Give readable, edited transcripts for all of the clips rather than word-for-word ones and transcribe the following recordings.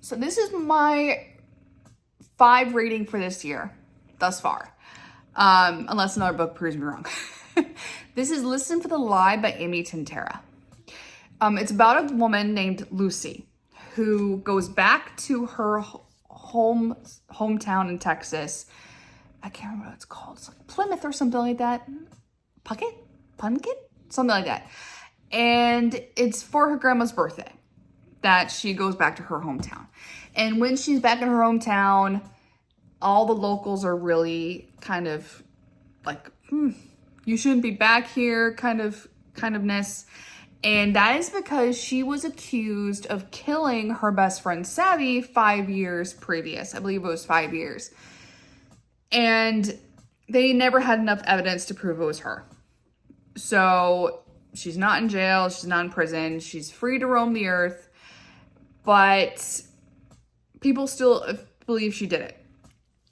So this is my 5 rating for this year thus far. Unless another book proves me wrong. This is Listen for the Lie by Amy Tintera. It's about a woman named Lucy who goes back to her hometown in Texas. I can't remember what it's called. It's like Plymouth or something like that. Pumpkin? Something like that. And it's for her grandma's birthday that she goes back to her hometown. And when she's back in her hometown, all the locals are really kind of like, you shouldn't be back here kind of And that is because she was accused of killing her best friend Savvy 5 years previous. I believe it was 5 years. And they never had enough evidence to prove it was her. So she's not in jail. She's not in prison. She's free to roam the earth. But people still believe she did it.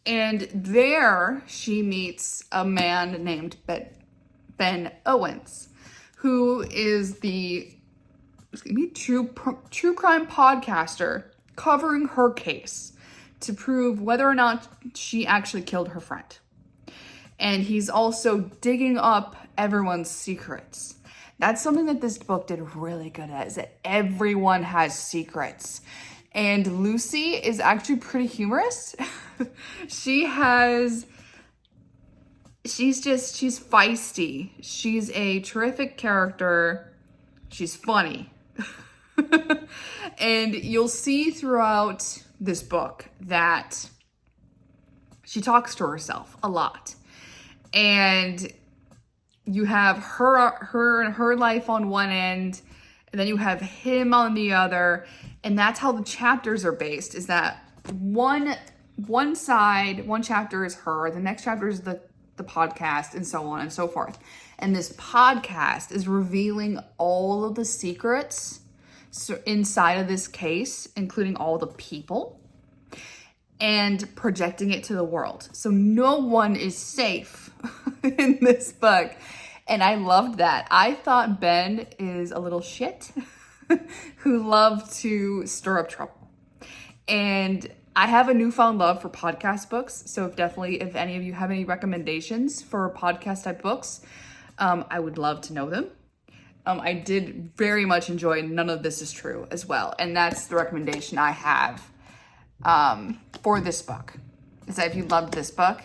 And there she meets a man named Ben Owens, who is the true crime podcaster covering her case to prove whether or not she actually killed her friend. And he's also digging up everyone's secrets. That's something that this book did really good at, is that everyone has secrets. And Lucy is actually pretty humorous. She's feisty. She's a terrific character. She's funny. And you'll see throughout this book that she talks to herself a lot. And you have her life on one end, and then you have him on the other. And that's how the chapters are based, is that one chapter is her, the next chapter is the podcast, and so on and so forth. And this podcast is revealing all of the secrets inside of this case, including all the people, and projecting it to the world. So no one is safe in this book. And I loved that. I thought Ben is a little shit who loved to stir up trouble. And I have a newfound love for podcast books. So if any of you have any recommendations for podcast type books, I would love to know them. I did very much enjoy None of This Is True as well. And that's the recommendation I have for this book. Is that if you loved this book,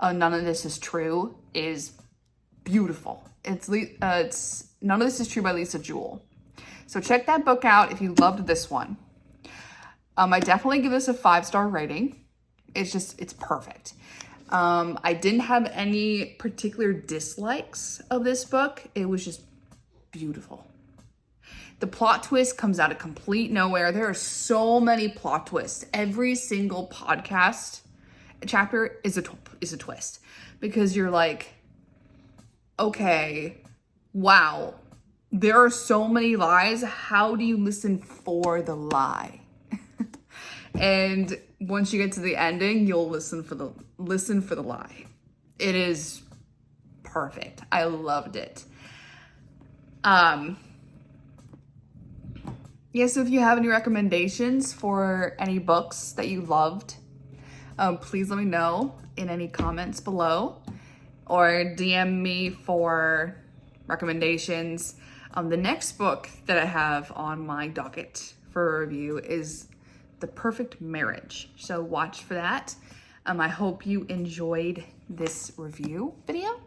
None of This Is True is beautiful. It's None of This Is True by Lisa Jewell. So check that book out if you loved this one. I definitely give this a 5-star rating. It's perfect. I didn't have any particular dislikes of this book. It was just beautiful. The plot twist comes out of complete nowhere. There are so many plot twists. Every single podcast chapter is a twist, because you're like, okay, wow, there are so many lies. How do you listen for the lie? And once you get to the ending, you'll listen for the lie. It is perfect. I loved it. So if you have any recommendations for any books that you loved, please let me know in any comments below, or DM me for recommendations. The next book that I have on my docket for review is The Perfect Marriage. So watch for that. I hope you enjoyed this review video.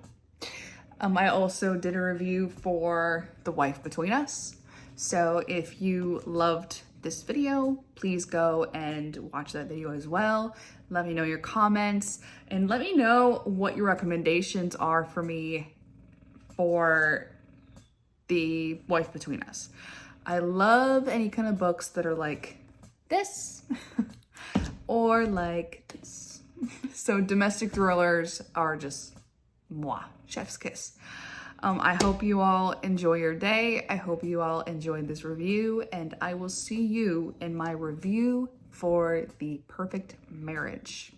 I also did a review for The Wife Between Us. So if you loved this video, please go and watch that video as well. Let me know your comments, and let me know what your recommendations are for me for The Wife Between Us. I love any kind of books that are like this or like this. So domestic thrillers are just mwah, chef's kiss. I hope you all enjoy your day. I hope you all enjoyed this review, and I will see you in my review for The Perfect Marriage.